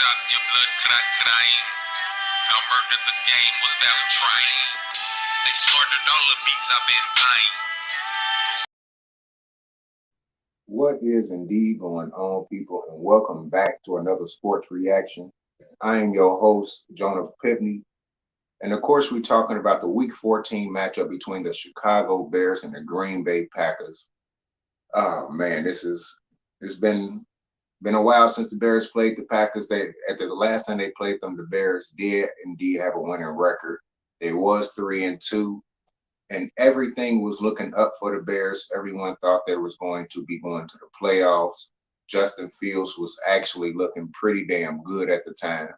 stop your blood clot crying. I murdered the game without trying. They started all the beats I've been buying. What is indeed going on, people, and welcome back to another sports reaction. I am your host, Jonah Pipney, and of course, we're talking about the Week 14 matchup between the Chicago Bears and the Green Bay Packers. Oh man, it's been a while since the Bears played the Packers. The last time they played them, the Bears did indeed have a winning record. They was 3-2. And everything was looking up for the Bears. Everyone thought they was going to be going to the playoffs. Justin Fields was actually looking pretty damn good at the time.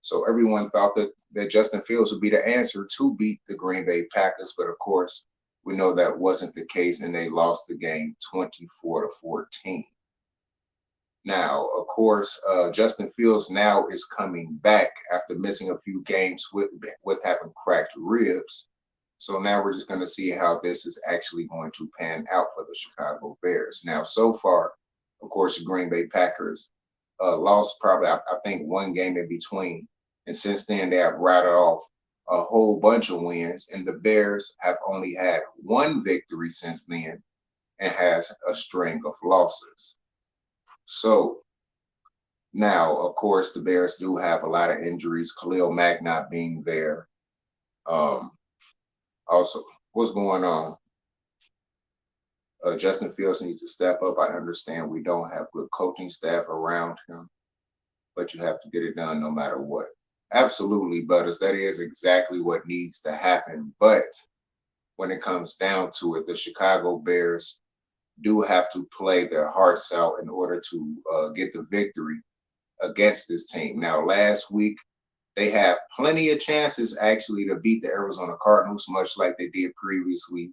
So everyone thought that Justin Fields would be the answer to beat the Green Bay Packers. But of course, we know that wasn't the case, and they lost the game 24-14. Now, of course, Justin Fields now is coming back after missing a few games with having cracked ribs. So now we're just going to see how this is actually going to pan out for the Chicago Bears. Now, so far, of course, the Green Bay Packers lost probably, I think, one game in between. And since then, they have rattled off a whole bunch of wins. And the Bears have only had one victory since then and has a string of losses. So now, of course, the Bears do have a lot of injuries. Khalil Mack not being there. Also, what's going on? Justin Fields needs to step up. I understand we don't have good coaching staff around him, but you have to get it done no matter what. Absolutely, Butters. That is exactly what needs to happen. But when it comes down to it, the Chicago Bears do have to play their hearts out in order to get the victory against this team. Now, last week, they had plenty of chances actually to beat the Arizona Cardinals, much like they did previously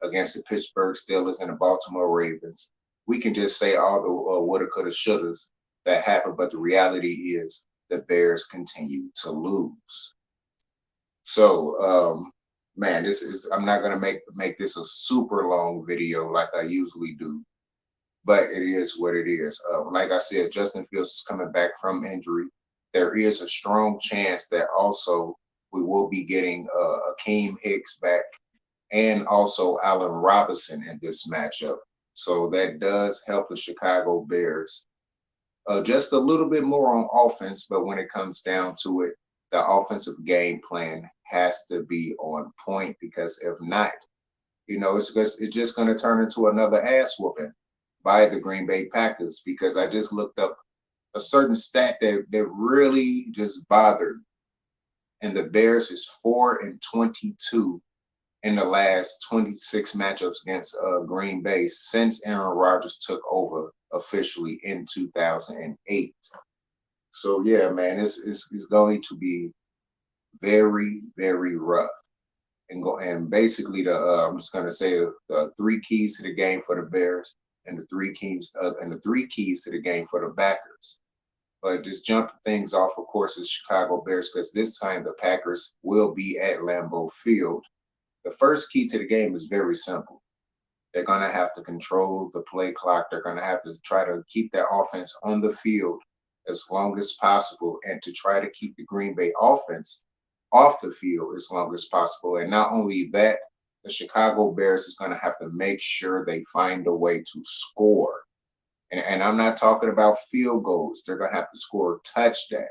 against the Pittsburgh Steelers and the Baltimore Ravens. We can just say all the woulda, coulda, shouldas that happened, but the reality is the Bears continue to lose. So, man, I'm not gonna make this a super long video like I usually do, but it is what it is. Like I said, Justin Fields is coming back from injury. There is a strong chance that also we will be getting Akeem Hicks back and also Allen Robinson in this matchup. So that does help the Chicago Bears just a little bit more on offense. But when it comes down to it, the offensive game plan has to be on point, because if not, it's just going to turn into another ass whooping by the Green Bay Packers, because I just looked up a certain stat that really just bothered me. And the Bears is 4-22 in the last 26 matchups against Green Bay since Aaron Rodgers took over officially in 2008. So yeah, man, it's going to be very, very rough. And basically I'm just going to say the three keys to the game for the Bears, and the three keys to the game for the Packers. But just jumping things off, of course, is Chicago Bears, because this time the Packers will be at Lambeau Field. The first key to the game is very simple. They're going to have to control the play clock. They're going to have to try to keep their offense on the field as long as possible, and to try to keep the Green Bay offense off the field as long as possible. And not only that, the Chicago Bears is going to have to make sure they find a way to score. And I'm not talking about field goals. They're going to have to score touchdowns,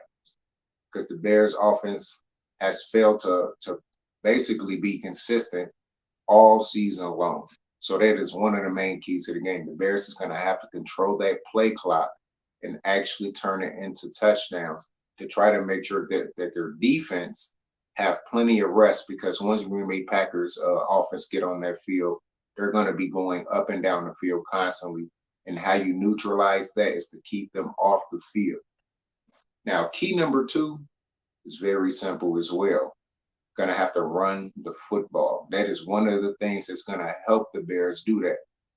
because the Bears offense has failed to basically be consistent all season long. So that is one of the main keys to the game. The Bears is going to have to control that play clock and actually turn it into touchdowns to try to make sure that their defense have plenty of rest, because once Green Bay Packers offense get on that field, they're going to be going up and down the field constantly. And how you neutralize that is to keep them off the field. Now, key number 2 is very simple as well. Going to have to run the football. That is one of the things that's going to help the Bears do that.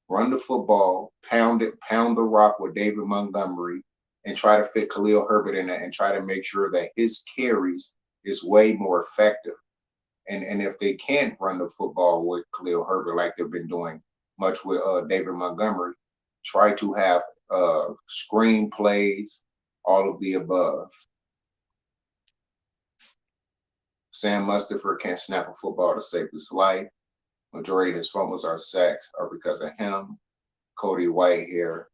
Run the football, pound the rock with David Montgomery, and try to fit Khalil Herbert in that, and try to make sure that his carries is way more effective. And if they can't run the football with Khalil Herbert like they've been doing much with David Montgomery, try to have screen plays, all of the above. Sam Mustipher can't snap a football to save his life. Majority of his fumbles are sacks are because of him. Cody Whitehair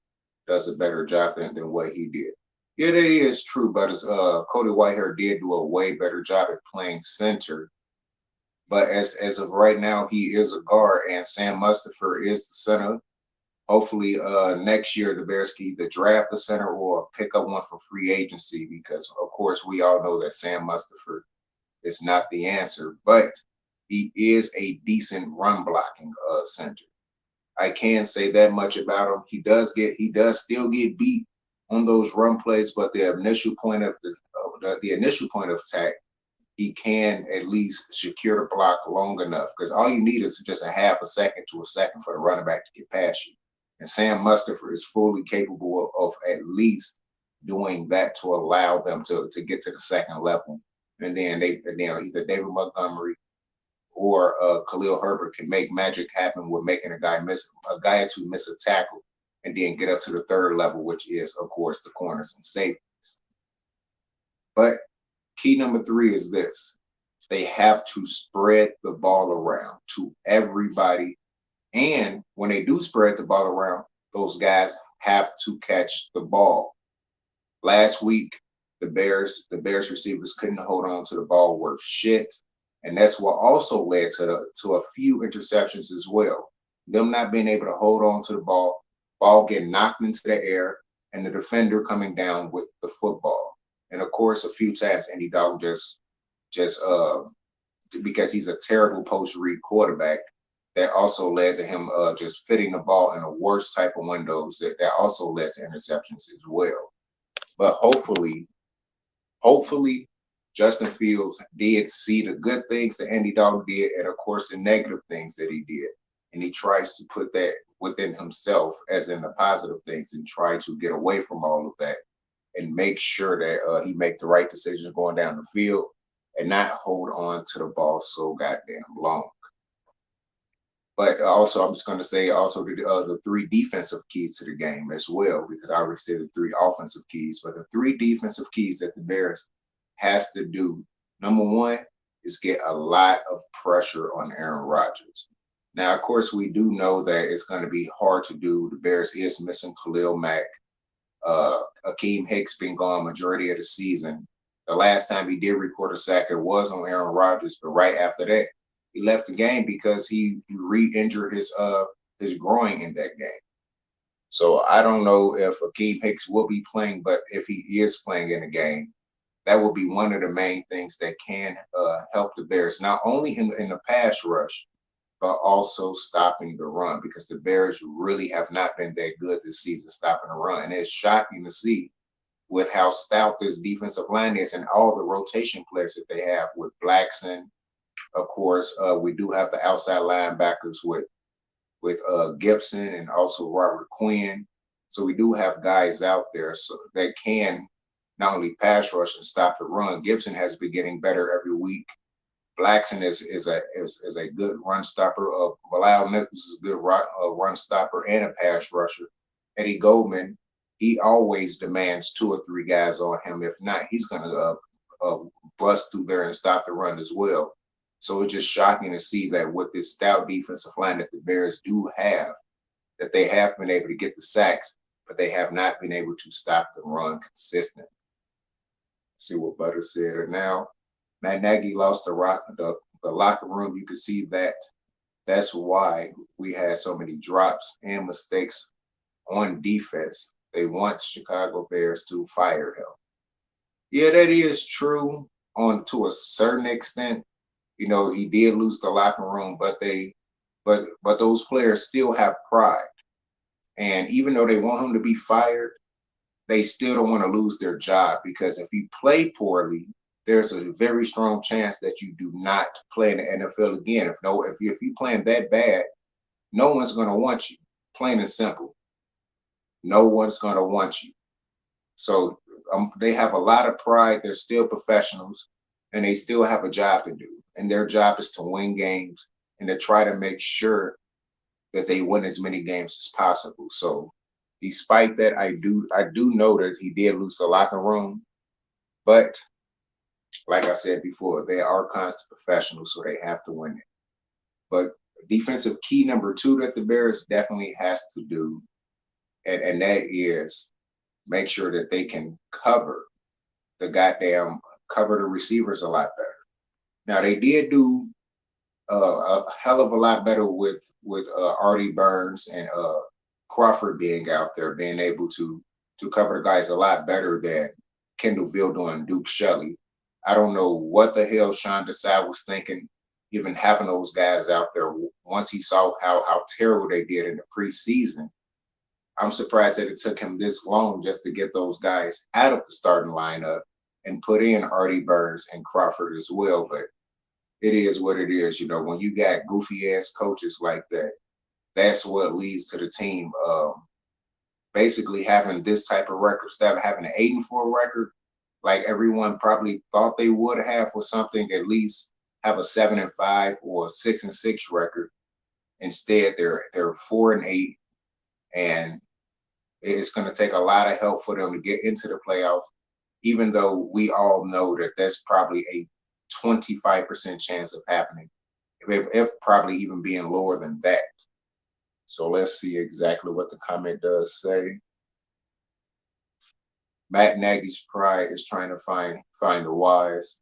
does a better job than what he did. Yeah, that is true, but Cody Whitehair did do a way better job at playing center. But as of right now, he is a guard, and Sam Mustipher is the center. Hopefully, next year the Bears can either draft a center or pick up one from free agency because, of course, we all know that Sam Mustipher is not the answer, but he is a decent run blocking center. I can say that much about him. He does still get beat on those run plays, but the initial point of the initial point of attack, he can at least secure the block long enough because all you need is just a half a second to a second for the running back to get past you. And Sam Mustipher is fully capable of at least doing that to allow them to get to the second level. And then either David Montgomery or Khalil Herbert can make magic happen with making a guy or two miss a tackle and then get up to the third level, which is, of course, the corners and safeties. But key number 3 is this. They have to spread the ball around to everybody. And when they do spread the ball around, those guys have to catch the ball. Last week, the Bears receivers couldn't hold on to the ball worth shit. And that's what also led to a few interceptions as well. Them not being able to hold on to the ball getting knocked into the air, and the defender coming down with the football. And of course, a few times Andy Dalton just because he's a terrible post read quarterback, that also led to him just fitting the ball in the worst type of windows that also led to interceptions as well. But hopefully, Justin Fields did see the good things that Andy Dalton did, and of course the negative things that he did, and he tries to put that within himself, as in the positive things, and try to get away from all of that, and make sure that he make the right decisions going down the field, and not hold on to the ball so goddamn long. But also, I'm just going to say also the 3 defensive keys to the game as well, because I already said the 3 offensive keys, but the 3 defensive keys that the Bears has to do. Number 1 is get a lot of pressure on Aaron Rodgers. Now, of course, we do know that it's going to be hard to do. The Bears is missing Khalil Mack. Akeem Hicks been gone majority of the season. The last time he did record a sack, it was on Aaron Rodgers, but right after that, he left the game because he re-injured his groin in that game. So I don't know if Akeem Hicks will be playing, but if he is playing in the game, that will be one of the main things that can help the Bears, not only in the pass rush, but also stopping the run, because the Bears really have not been that good this season stopping the run. And it's shocking to see with how stout this defensive line is and all the rotation players that they have with Blackson. Of course, we do have the outside linebackers with Gibson and also Robert Quinn. So we do have guys out there so that can not only pass rush and stop the run. Gibson has been getting better every week. Blackson is a good run stopper. Bilal Nichols is a good run stopper and a pass rusher. Eddie Goldman, he always demands 2 or 3 guys on him. If not, he's going to bust through there and stop the run as well. So it's just shocking to see that with this stout defensive line that the Bears do have, that they have been able to get the sacks, but they have not been able to stop the run consistently. See what Butter said. Now, Matt Nagy lost the locker room. You can see that. That's why we had so many drops and mistakes on defense. They want Chicago Bears to fire him. Yeah, that is true to a certain extent. You know, he did lose the locker room, but those players still have pride. And even though they want him to be fired, they still don't want to lose their job, because if you play poorly, there's a very strong chance that you do not play in the NFL again. If you're playing that bad, no one's going to want you. Plain and simple. No one's going to want you. So they have a lot of pride. They're still professionals, and they still have a job to do. And their job is to win games and to try to make sure that they win as many games as possible. So despite that, I do know that he did lose the locker room, but Like I said before, they are constant professionals, so they have to win it. But defensive key number two that the Bears definitely has to do, and that is make sure that they can cover the receivers a lot better. Now they did do a hell of a lot better with Artie Burns and Crawford being out there, being able to cover the guys a lot better than Kendall Vildor and Duke Shelley. I don't know what the hell Sean Desai was thinking, even having those guys out there. Once he saw how terrible they did in the preseason, I'm surprised that it took him this long just to get those guys out of the starting lineup and put in Artie Burns and Crawford as well. But it is what it is. When you got goofy ass coaches like that, that's what leads to the team basically having this type of record. Instead of having an 8-4 record, like everyone probably thought they would have, for something at least have a 7-5 or a 6-6 record. Instead, they're 4-8, and it's going to take a lot of help for them to get into the playoffs. Even though we all know that that's probably a 25% chance of happening, if probably even being lower than that. So let's see exactly what the comment does say. Matt Nagy's pride is trying to find the wise.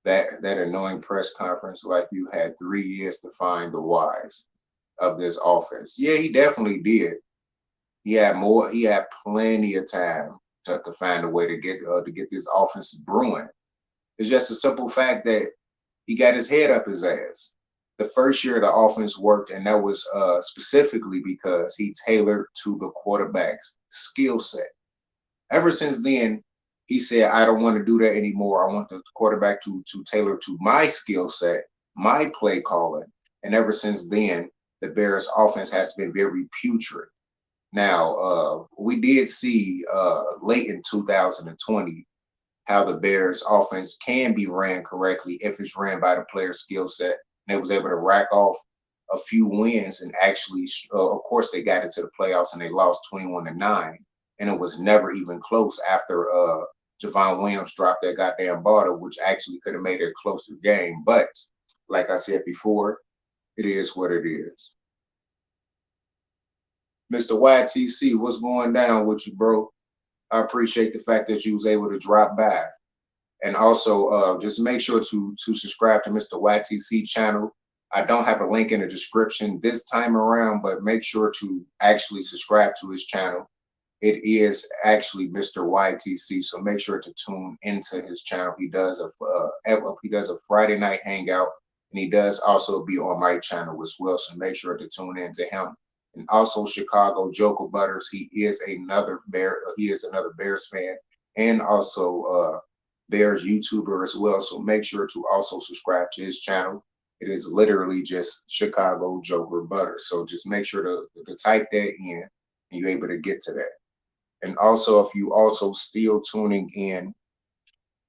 that annoying press conference, like you had 3 years to find the wise of this offense. Yeah, he definitely did. He had plenty of time to find a way to get this offense brewing. It's just a simple fact that he got his head up his ass. The first year the offense worked, and that was specifically because he tailored to the quarterback's skill set. Ever since then, he said, I don't want to do that anymore. I want the quarterback to tailor to my skill set, my play calling. And ever since then, the Bears offense has been very putrid. Now, we did see late in 2020 how the Bears offense can be ran correctly if it's ran by the player skill set. And they was able to rack off a few wins, and actually, of course, they got into the playoffs and they lost 21-9. And it was never even close after Javon Williams dropped that goddamn ball, which actually could have made it a closer game. But like I said before, it is what it is. Mr. YTC, what's going down with you, bro? I appreciate the fact that you was able to drop by. And also, just make sure to subscribe to Mr. YTC channel. I don't have a link in the description this time around, but make sure to actually subscribe to his channel. It is actually Mr. YTC, so make sure to tune into his channel. He does a Friday night hangout, and he does also be on my channel as well. So make sure to tune in to him. And also Chicago Joker Butters. He is another Bears fan, and also Bears YouTuber as well. So make sure to also subscribe to his channel. It is literally just Chicago Joker Butters. So just make sure to type that in, and you're able to get to that. And also, if you also still tuning in,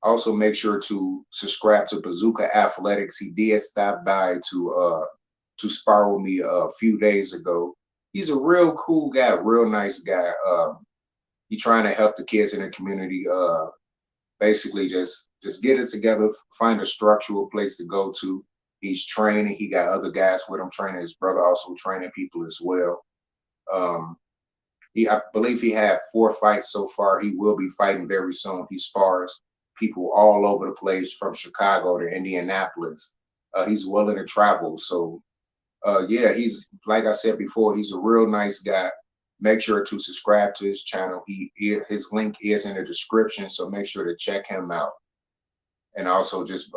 also make sure to subscribe to Bazooka Athletics. He did stop by to spar with me a few days ago. He's a real cool guy, real nice guy. He's trying to help the kids in the community. Basically, just get it together, find a structural place to go to. He's training. He got other guys with him training. His brother also training people as well. I believe he had 4 fights so far. He will be fighting very soon. He spars people all over the place, from Chicago to Indianapolis. He's willing to travel. So, yeah, he's, like I said before, he's a real nice guy. Make sure to subscribe to his channel. His link is in the description, so make sure to check him out. And also just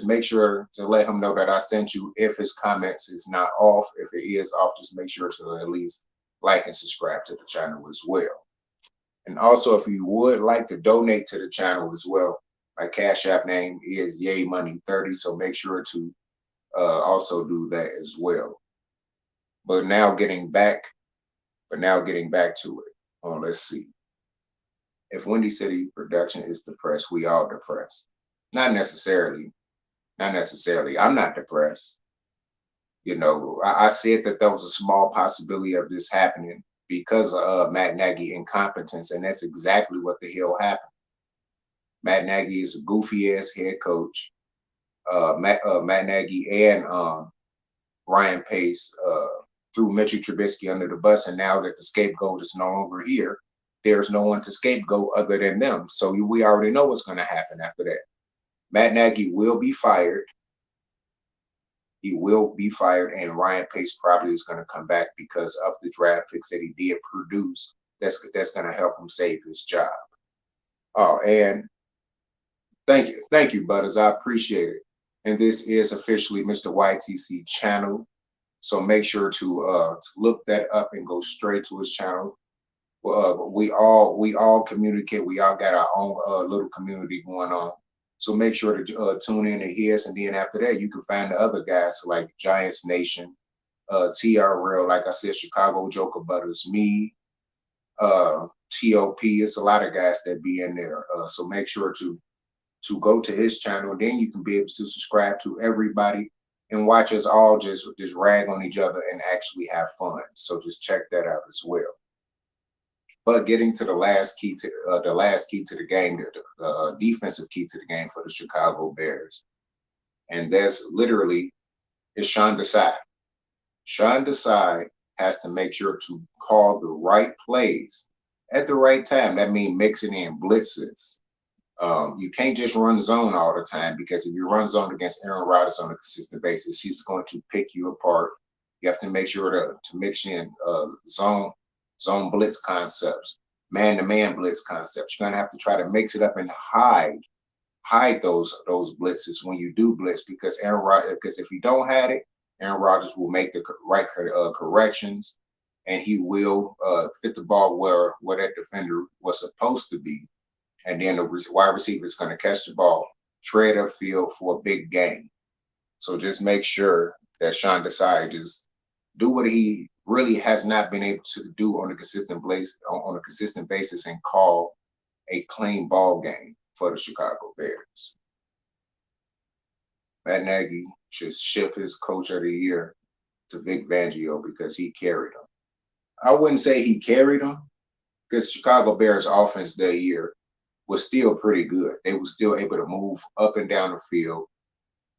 make sure to let him know that I sent you. If his comments is not off, if it is off, just make sure to at least like and subscribe to the channel as well. And also, if you would like to donate to the channel as well, my Cash App name is YayMoney30, so make sure to also do that as well. But now getting back to it. Let's see. If Windy City production is depressed, we all depressed. Not necessarily. I'm not depressed. I said that there was a small possibility of this happening because of Matt Nagy incompetence, and that's exactly what the hell happened. Matt Nagy is a goofy ass head coach. Matt Nagy and Ryan Pace threw Mitchell Trubisky under the bus, and now that the scapegoat is no longer here, there's no one to scapegoat other than them. So we already know what's going to happen after that. Matt Nagy will be fired. He will be fired, and Ryan Pace probably is going to come back because of the draft picks that he did produce. That's going to help him save his job. Oh, and thank you, Butters. I appreciate it. And this is officially Mr. YTC channel. So make sure to look that up and go straight to his channel. We all communicate. We all got our own little community going on. So make sure to tune in to his, and then after that, you can find the other guys like Giants Nation, TRL, like I said, Chicago Joker Butters, me, TOP. It's a lot of guys that be in there. So make sure to go to his channel. Then you can be able to subscribe to everybody and watch us all just rag on each other and actually have fun. So just check that out as well. But getting to the last key to the game, the defensive key to the game for the Chicago Bears, and that's literally is Sean Desai. Sean Desai has to make sure to call the right plays at the right time. That means mixing in blitzes. You can't just run zone all the time, because if you run zone against Aaron Rodgers on a consistent basis, he's going to pick you apart. You have to make sure to mix in zone blitz concepts, man-to-man blitz concepts. You're going to have to try to mix it up and hide those blitzes when you do blitz, because if you don't have it, Aaron Rodgers will make the right corrections, and he will fit the ball where that defender was supposed to be. And then the wide receiver is going to catch the ball, tread upfield for a big gain. So just make sure that Sean Desai just do what he really has not been able to do on a consistent basis, and call a clean ball game for the Chicago Bears. Matt Nagy should ship his coach of the year to Vic Fangio because he carried him. I wouldn't say he carried him, because Chicago Bears offense that year was still pretty good. They were still able to move up and down the field.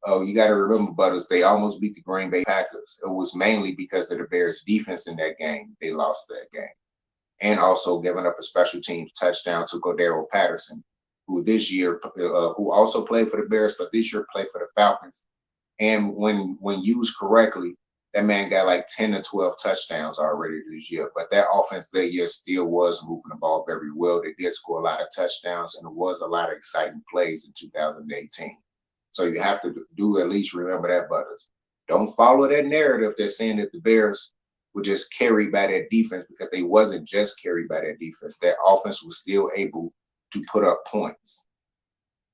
You got to remember, Butters, they almost beat the Green Bay Packers. It was mainly because of the Bears' defense in that game. They lost that game. And also giving up a special teams touchdown to Cordero Patterson, who this year, who also played for the Bears, but this year played for the Falcons. And when used correctly, that man got like 10 to 12 touchdowns already this year. But that offense that year still was moving the ball very well. They did score a lot of touchdowns, and it was a lot of exciting plays in 2018. So you have to do at least remember that, Butters. Don't follow that narrative that's saying that the Bears were just carried by that defense, because they wasn't just carried by that defense. That offense was still able to put up points,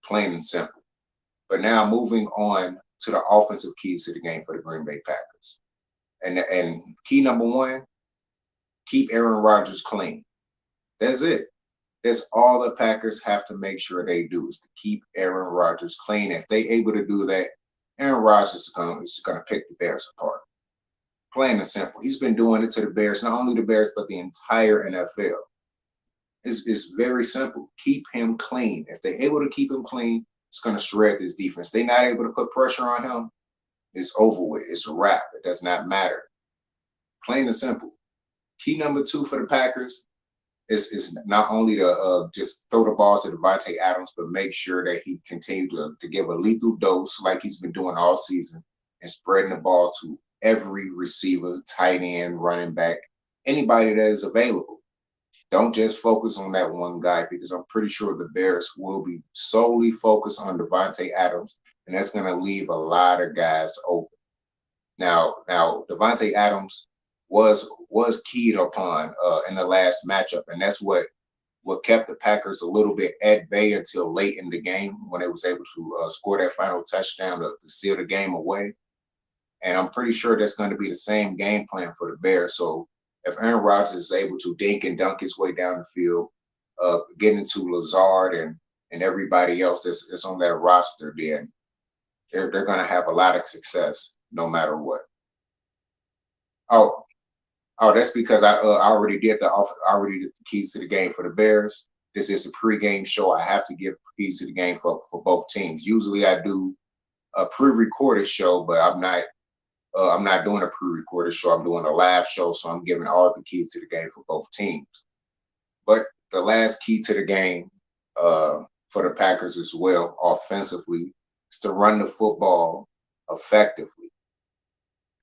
plain and simple. But now moving on to the offensive keys to the game for the Green Bay Packers. And key number one, keep Aaron Rodgers clean. That's it. That's all the Packers have to make sure they do, is to keep Aaron Rodgers clean. If they able to do that, Aaron Rodgers is going to pick the Bears apart. Plain and simple. He's been doing it to the Bears, not only the Bears, but the entire NFL. It's very simple. Keep him clean. If they're able to keep him clean, it's going to shred this defense. They're not able to put pressure on him, it's over with. It's a wrap. It does not matter. Plain and simple. Key number two for the Packers is not only to just throw the ball to Devontae Adams, but make sure that he continues to give a lethal dose like he's been doing all season, and spreading the ball to every receiver, tight end, running back, anybody that is available. Don't just focus on that one guy, because I'm pretty sure the Bears will be solely focused on Devontae Adams, and that's going to leave a lot of guys open. Now Devontae Adams was keyed upon in the last matchup, and that's what kept the Packers a little bit at bay until late in the game, when they was able to score that final touchdown to seal the game away. And I'm pretty sure that's going to be the same game plan for the Bears. So if Aaron Rodgers is able to dink and dunk his way down the field, get into Lazard and everybody else that's on that roster, then they're going to have a lot of success no matter what. Oh, that's because I already did the keys to the game for the Bears. this is a pregame show. I have to give keys to the game for both teams. Usually I do a pre-recorded show, but I'm not doing a pre-recorded show. I'm doing a live show, so I'm giving all the keys to the game for both teams. But the last key to the game for the Packers as well, offensively, is to run the football effectively.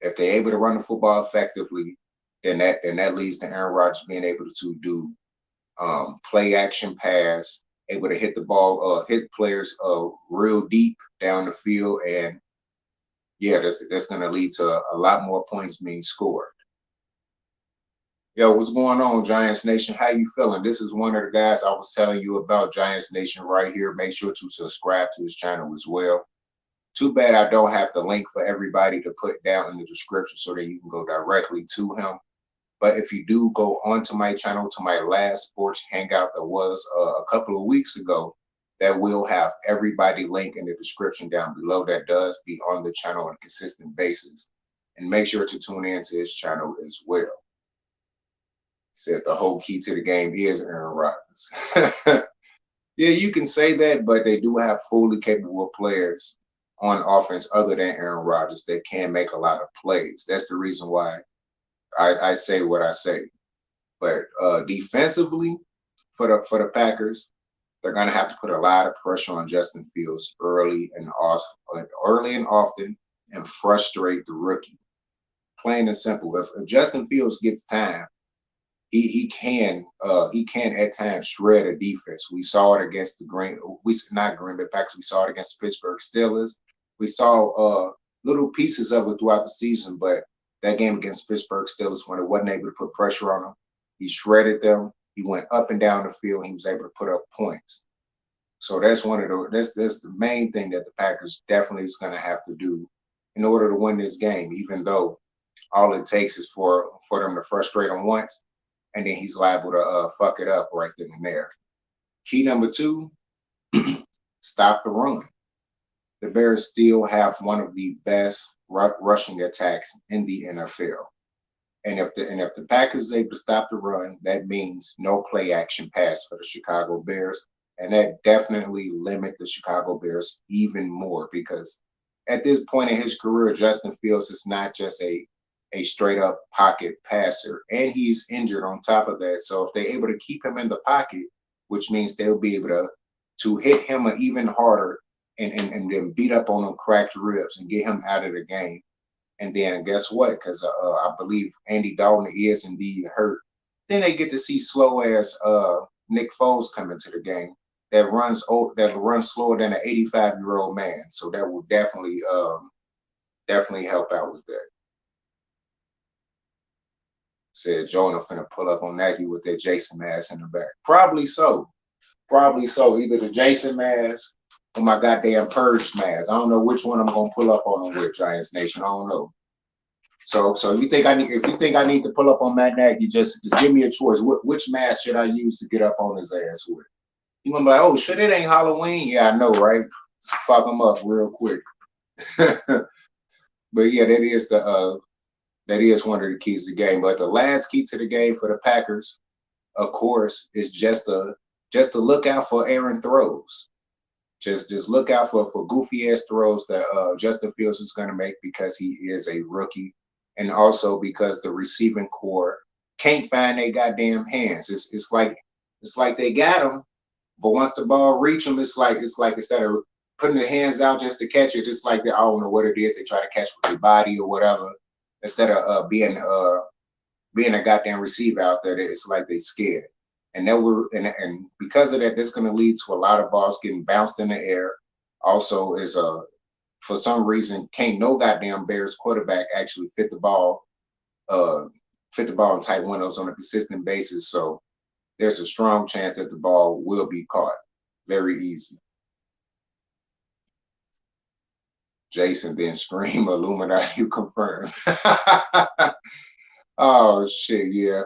If they're able to run the football effectively, then that leads to Aaron Rodgers being able to do play action pass, able to hit the ball, hit players real deep down the field, and yeah, that's going to lead to a lot more points being scored. Yo, what's going on, Giants Nation? How you feeling? This is one of the guys I was telling you about, Giants Nation, right here. Make sure to subscribe to his channel as well. Too bad I don't have the link for everybody to put down in the description so that you can go directly to him. But if you do go onto my channel, to my last sports hangout that was a couple of weeks ago, that will have everybody link in the description down below. That does be on the channel on a consistent basis. And make sure to tune in to his channel as well. Said the whole key to the game is Aaron Rodgers. Yeah, you can say that, but they do have fully capable players on offense other than Aaron Rodgers that can make a lot of plays. That's the reason why I say what I say. But defensively, for the Packers, they're going to have to put a lot of pressure on Justin Fields early and often, and frustrate the rookie. Plain and simple. If Justin Fields gets time, he can at times shred a defense. We saw it against the not Green Bay Packers. We saw it against the Pittsburgh Steelers. We saw little pieces of it throughout the season, but that game against Pittsburgh Steelers, when it wasn't able to put pressure on them, he shredded them. He went up and down the field. He was able to put up points. So that's that's the main thing that the Packers definitely is going to have to do in order to win this game. Even though all it takes is for them to frustrate him once, and then he's liable to fuck it up right then and there. Key number 2, stop the run. The Bears still have one of the best rushing attacks in the NFL. And if the Packers is able to stop the run, that means no play action pass for the Chicago Bears. And that definitely limit the Chicago Bears even more, because at this point in his career, Justin Fields is not just a straight up pocket passer, and he's injured on top of that. So if they're able to keep him in the pocket, which means they'll be able to hit him even harder and then beat up on them cracked ribs and get him out of the game. And then guess what? Because I believe Andy Dalton is indeed hurt. Then they get to see slow ass Nick Foles come into the game that runs slower than an 85-year-old man. So that will definitely help out with that. Said Jonah finna pull up on Nagy with that Jason mask in the back. Probably so. Either the Jason mask or my goddamn Purge mask. I don't know which one I'm gonna pull up on with, Giants Nation. I don't know. So if you think I need to pull up on Matt Nagy, just give me a choice. Which mask should I use to get up on his ass with? You gonna be like, oh shit, it ain't Halloween. Yeah, I know, right? Fuck him up real quick. But yeah, that is one of the keys to the game. But the last key to the game for the Packers, of course, is just to look out for errant throws. Just look out for goofy ass throws that Justin Fields is going to make, because he is a rookie, and also because the receiving core can't find their goddamn hands. It's like they got them, but once the ball reach them, it's like instead of putting their hands out just to catch it, it's like I don't know what it is. They try to catch with their body or whatever, instead of being a goddamn receiver out there. It's like they scared. And because of that, that's going to lead to a lot of balls getting bounced in the air. Also, for some reason, can't no goddamn Bears quarterback actually fit the ball in tight windows on a consistent basis. So there's a strong chance that the ball will be caught very easy. Jason then scream, Illuminati, you confirm. Oh shit, yeah.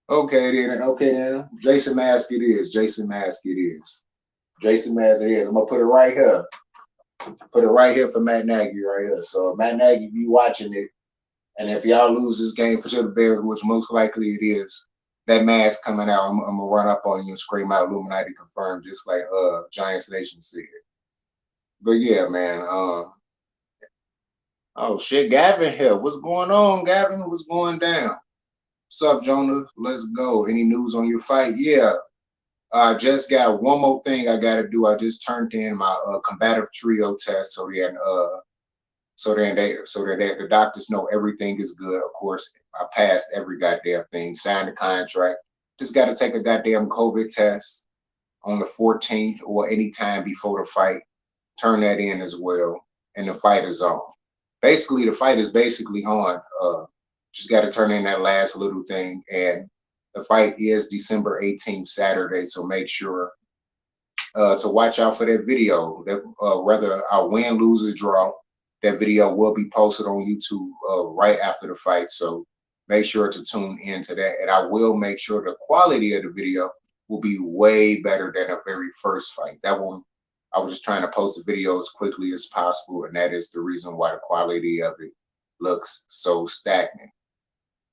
Okay then. Jason Mask it is. Jason Mask it is. I'm gonna put it right here. Put it right here for Matt Nagy right here. So Matt Nagy, if you watching it, and if y'all lose this game for the Bears, which most likely it is, that mask coming out, I'm gonna run up on you and scream out Illuminati confirmed, just like Giants Nation said. But yeah, man. Oh shit, Gavin here. What's going on, Gavin? What's going down? What's up, Jonah? Let's go. Any news on your fight? Yeah. I just got one more thing I gotta do. I just turned in my combative trio test, so that the doctors know everything is good. Of course, I passed every goddamn thing, signed the contract. Just got to take a goddamn COVID test on the 14th or any time before the fight. Turn that in as well, and the fight is on. Basically, the fight is basically on. Just got to turn in that last little thing, and the fight is December 18th, Saturday. So make sure to watch out for that video. That whether I win, lose, or draw, that video will be posted on YouTube right after the fight. So make sure to tune into that, and I will make sure the quality of the video will be way better than the very first fight. That one, I was just trying to post the video as quickly as possible, and that is the reason why the quality of it looks so stagnant.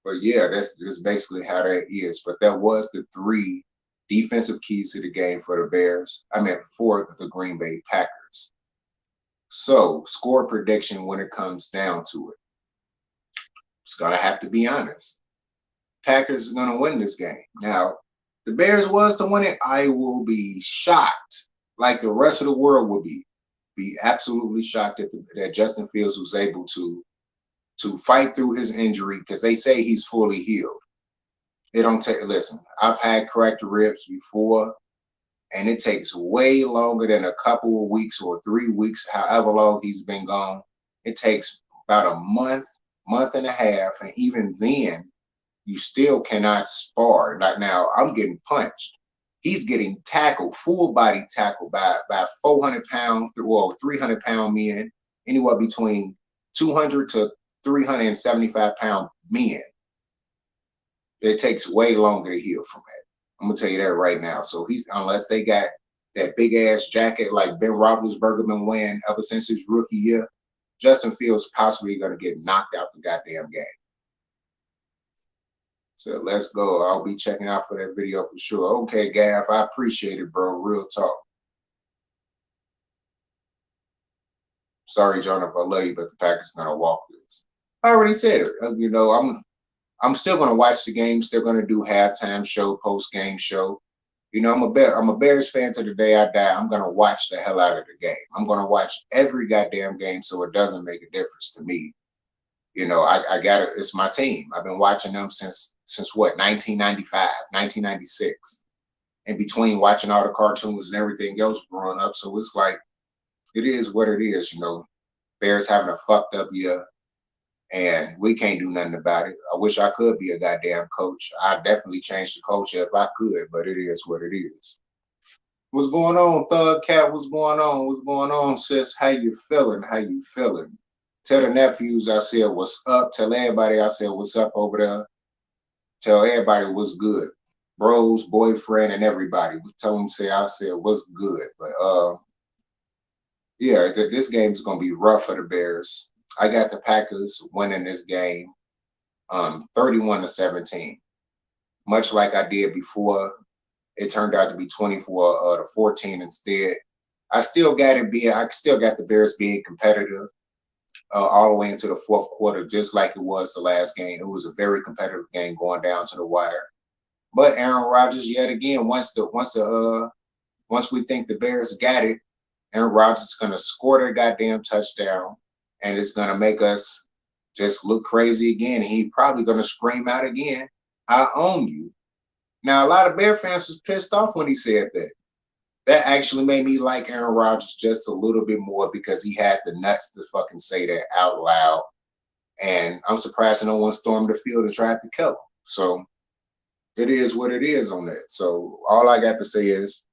But yeah, that's basically how that is. But that was the three defensive keys to the game for the Bears. I mean, for the Green Bay Packers. So, score prediction when it comes down to it. It's going to have to be honest. Packers are going to win this game. Now, the Bears was to win it, I will be shocked, like the rest of the world will be absolutely shocked that Justin Fields was able to fight through his injury, because they say he's fully healed. They don't take, listen, I've had cracked ribs before, and it takes way longer than a couple of weeks or 3 weeks, however long he's been gone. It takes about a month and a half, and even then, you still cannot spar. Like now, I'm getting punched. He's getting tackled, full body tackled by 400-pound or 300-pound men, anywhere between 200 to 375-pound men. It takes way longer to heal from that. I'm gonna tell you that right now. So unless they got that big ass jacket like Ben Roethlisberger been wearing ever since his rookie year, Justin Fields possibly gonna get knocked out the goddamn game. So let's go. I'll be checking out for that video for sure. Okay, Gav, I appreciate it, bro. Real talk. Sorry, John, if I love you, but the Packers are gonna walk this. I already said it. You know, I'm still gonna watch the game. Still gonna do halftime show, post game show. You know, I'm a Bears fan to the day I die. I'm gonna watch the hell out of the game. I'm gonna watch every goddamn game, so it doesn't make a difference to me. You know, I got it. It's my team. I've been watching them since what, 1995, 1996, in between watching all the cartoons and everything else growing up. So it's like, it is what it is. You know, Bears having a fucked up year, and we can't do nothing about it. I wish I could be a goddamn coach. I'd definitely change the culture if I could, but it is what it is. What's going on, Thug Cat? What's going on? What's going on, sis? How you feeling? How you feeling? Tell the nephews I said what's up. Tell everybody I said what's up over there. Tell everybody what's good. Bros, boyfriend, and everybody. Tell them I said what's good. But yeah, this game is gonna be rough for the Bears. I got the Packers winning this game 31-17. Much like I did before, it turned out to be 24-14 instead. I still got the Bears being competitive all the way into the fourth quarter, just like it was the last game. It was a very competitive game going down to the wire. But Aaron Rodgers, yet again, once we think the Bears got it, Aaron Rodgers is gonna score their goddamn touchdown, and it's gonna make us just look crazy again. And he's probably gonna scream out again, "I own you." Now, a lot of Bear fans was pissed off when he said that. That actually made me like Aaron Rodgers just a little bit more, because he had the nuts to fucking say that out loud. And I'm surprised no one stormed the field and tried to kill him. So it is what it is on that. So all I got to say is,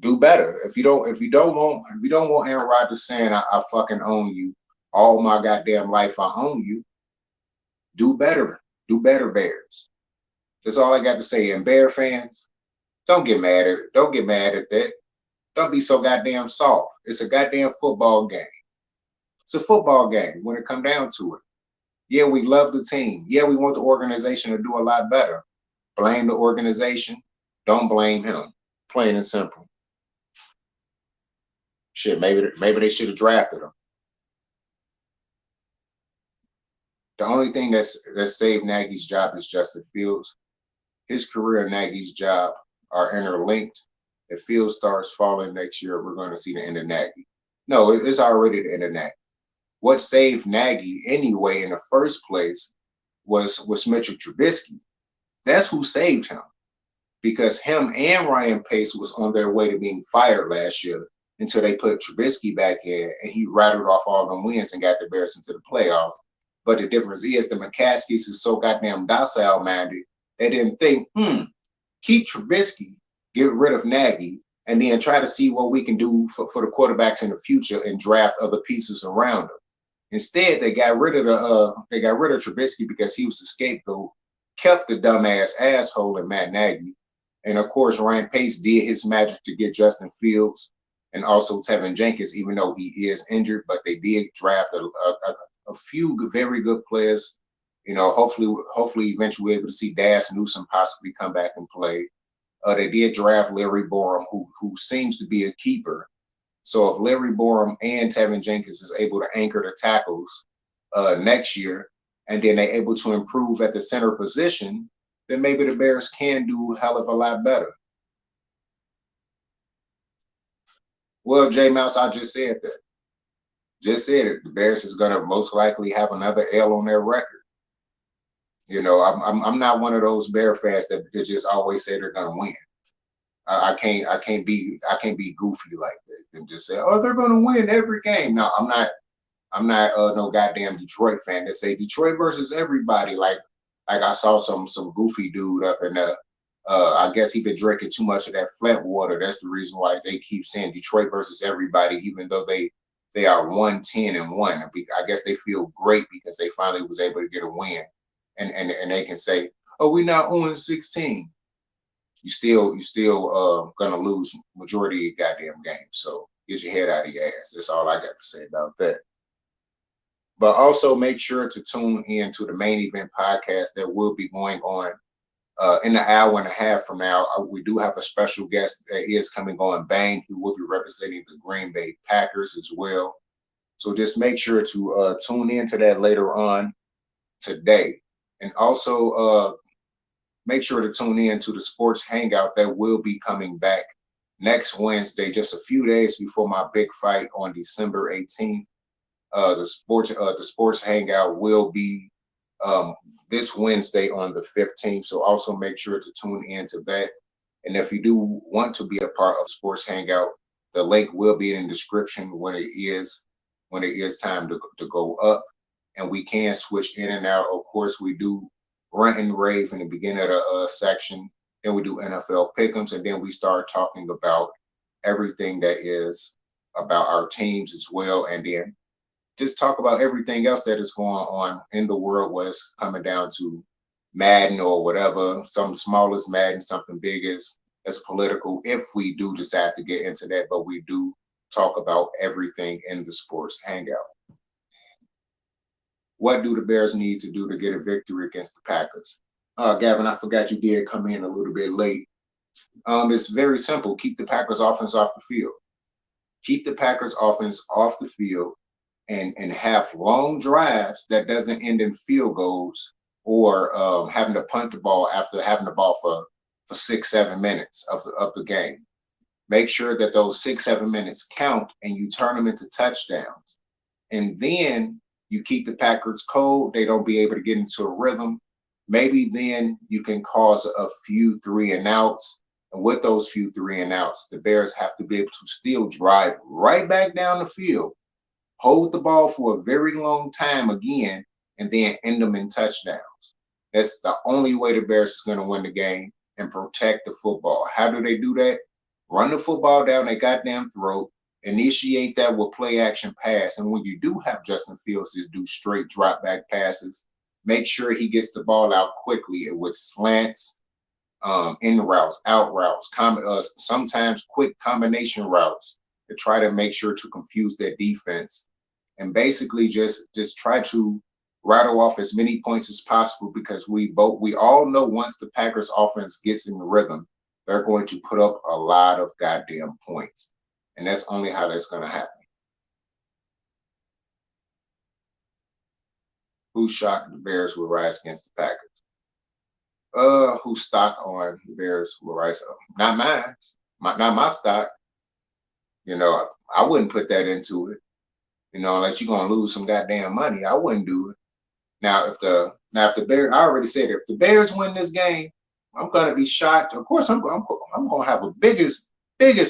do better. If you don't want Aaron Rodgers saying I fucking own you all my goddamn life, I own you. Do better. Do better, Bears. That's all I got to say. And Bear fans, don't get mad at that. Don't be so goddamn soft. It's a goddamn football game. It's a football game when it come down to it. Yeah, we love the team. Yeah, we want the organization to do a lot better. blame the organization. Don't blame him. Plain and simple. Shit, maybe they should have drafted him. The only thing that saved Nagy's job is Justin Fields. His career and Nagy's job are interlinked. If Fields starts falling next year, we're going to see the end of Nagy. No, it's already the end of Nagy. What saved Nagy anyway in the first place was Mitchell Trubisky. That's who saved him, because him and Ryan Pace was on their way to being fired last year until they put Trubisky back in and he rattled off all them wins and got the Bears into the playoffs. But the difference is the McCaskies is so goddamn docile minded. They didn't think, keep Trubisky, get rid of Nagy, and then try to see what we can do for the quarterbacks in the future and draft other pieces around them. Instead, they got rid of Trubisky because he was the scapegoat, kept the dumbass asshole in Matt Nagy. And of course, Ryan Pace did his magic to get Justin Fields and also Tevin Jenkins, even though he is injured, but they did draft a few very good players. You know, hopefully eventually we're able to see Daz Newsome possibly come back and play. They did draft Larry Borum, who seems to be a keeper. So if Larry Borum and Tevin Jenkins is able to anchor the tackles next year, and then they're able to improve at the center position, then maybe the Bears can do a hell of a lot better. Well, J Mouse, I just said that. Just said it. The Bears is going to most likely have another L on their record. You know, I'm not one of those Bear fans that just always say they're going to win. I can't be goofy like that and just say, oh, they're going to win every game. No, I'm not no goddamn Detroit fan that say Detroit versus everybody. Like I saw some goofy dude up in there. I guess he been drinking too much of that flat water. That's the reason why they keep saying Detroit versus everybody, even though they are 1-10-1. I guess they feel great because they finally was able to get a win, and they can say, oh, we're not 0-16. You still gonna lose majority of your goddamn games. So get your head out of your ass. That's all I got to say about that. But also make sure to tune in to the Main Event podcast that will be going on in an hour and a half from now. We do have a special guest that is coming on, Bang, who will be representing the Green Bay Packers as well. So just make sure to tune into that later on today. And also make sure to tune in to the Sports Hangout that will be coming back next Wednesday, just a few days before my big fight on December 18th. The Sports Hangout will be this Wednesday on the 15th. So also make sure to tune in to that. And if you do want to be a part of Sports Hangout, the link will be in the description when it is time to go up. And we can switch in and out. Of course, we do rant and rave in the beginning of the section. Then we do NFL pick'ems, and then we start talking about everything that is about our teams as well. And then just talk about everything else that is going on in the world, was coming down to Madden or whatever, some small as Madden, something big as political, if we do decide to get into that. But we do talk about everything in the Sports Hangout. What do the Bears need to do to get a victory against the Packers? Gavin, I forgot you did come in a little bit late. It's very simple. Keep the Packers offense off the field. Keep the Packers offense off the field and have long drives that doesn't end in field goals or having to punt the ball after having the ball for 6-7 minutes of the game. Make sure that those 6-7 minutes count and you turn them into touchdowns. And then you keep the Packers cold. They don't be able to get into a rhythm. Maybe then you can cause a few 3-and-outs. And with those few 3-and-outs, the Bears have to be able to still drive right back down the field, hold the ball for a very long time again, and then end them in touchdowns. That's the only way the Bears is going to win the game and protect the football. How do they do that? Run the football down their goddamn throat, initiate that with play action pass. And when you do have Justin Fields just do straight drop back passes, make sure he gets the ball out quickly with slants, in routes, out routes, sometimes quick combination routes to try to make sure to confuse their defense. And basically just try to rattle off as many points as possible because we all know once the Packers offense gets in the rhythm, they're going to put up a lot of goddamn points. And that's only how that's going to happen. Who's shocked the Bears will rise against the Packers? Whose stock on the Bears will rise up? Not mine. Not my stock. You know, I wouldn't put that into it. You know, unless you're gonna lose some goddamn money, I wouldn't do it. Now, if the Bears, I already said, if the Bears win this game, I'm gonna be shocked. Of course, I'm gonna have a biggest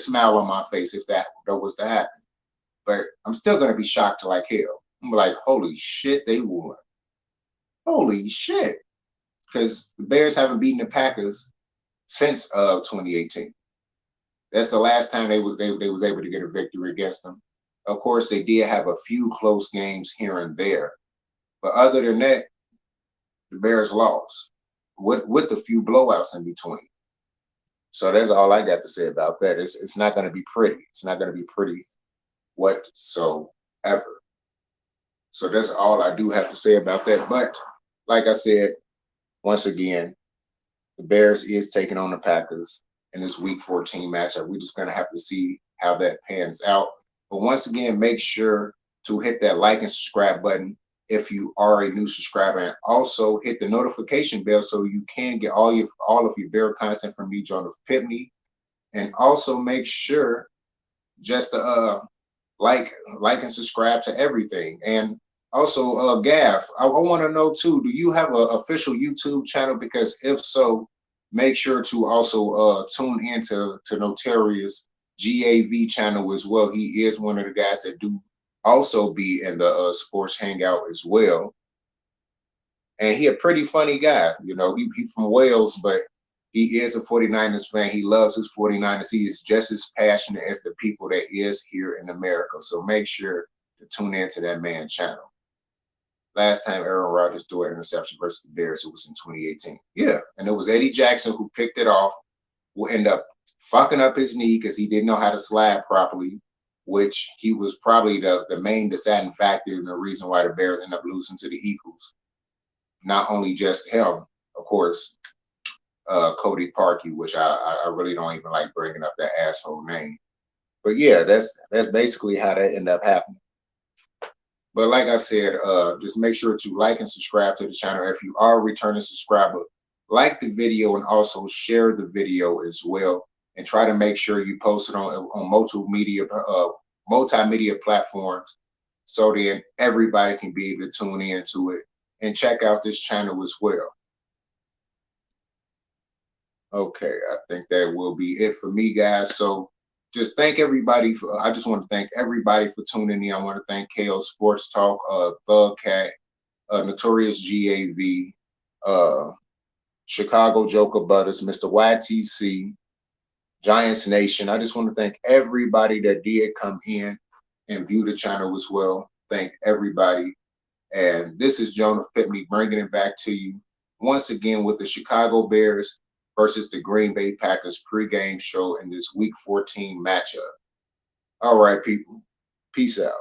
smile on my face if that was to happen. But I'm still gonna be shocked to like hell. I'm like, holy shit, they won. Holy shit, because the Bears haven't beaten the Packers since 2018. That's the last time they was able to get a victory against them. Of course, they did have a few close games here and there, but other than that, the Bears lost with a few blowouts in between. So that's all I got to say about that. It's not going to be pretty. It's not going to be pretty whatsoever. So that's all I do have to say about that. But like I said, once again, the Bears is taking on the Packers in this Week 14 matchup. We're just going to have to see how that pans out. But once again, make sure to hit that like and subscribe button if you are a new subscriber, and also hit the notification bell so you can get all of your Bear content from me, John of Pipney. And also make sure just to like and subscribe to everything. And also, Gav, I want to know too, do you have an official YouTube channel? Because if so, make sure to also tune into Notarious GAV channel as well. He is one of the guys that do also be in the sports hangout as well. And he a pretty funny guy. You know, he from Wales, but he is a 49ers fan. He loves his 49ers. He is just as passionate as the people that is here in America. So make sure to tune into that man's channel. Last time Aaron Rodgers threw an interception versus the Bears, it was in 2018. Yeah, and it was Eddie Jackson who picked it off, who ended up fucking up his knee because he didn't know how to slide properly, which he was probably the main deciding factor and the reason why the Bears ended up losing to the Eagles. Not only just him, of course, Cody Parkey, which I really don't even like bringing up that asshole name. But yeah, that's basically how that ended up happening. But like I said, just make sure to like and subscribe to the channel. If you are a returning subscriber, like the video and also share the video as well. And try to make sure you post it on multimedia platforms so then everybody can be able to tune into it and check out this channel as well. Okay, I think that will be it for me, guys. So just thank everybody I just want to thank everybody for tuning in. I want to thank KO Sports Talk, Thug Cat, Notorious GAV, Chicago Joker Butters, Mr. YTC, Giants Nation. I just want to thank everybody that did come in and view the channel as well. Thank everybody. And this is Jonah Pipney bringing it back to you once again with the Chicago Bears versus the Green Bay Packers pregame show in this Week 14 matchup. All right, people. Peace out.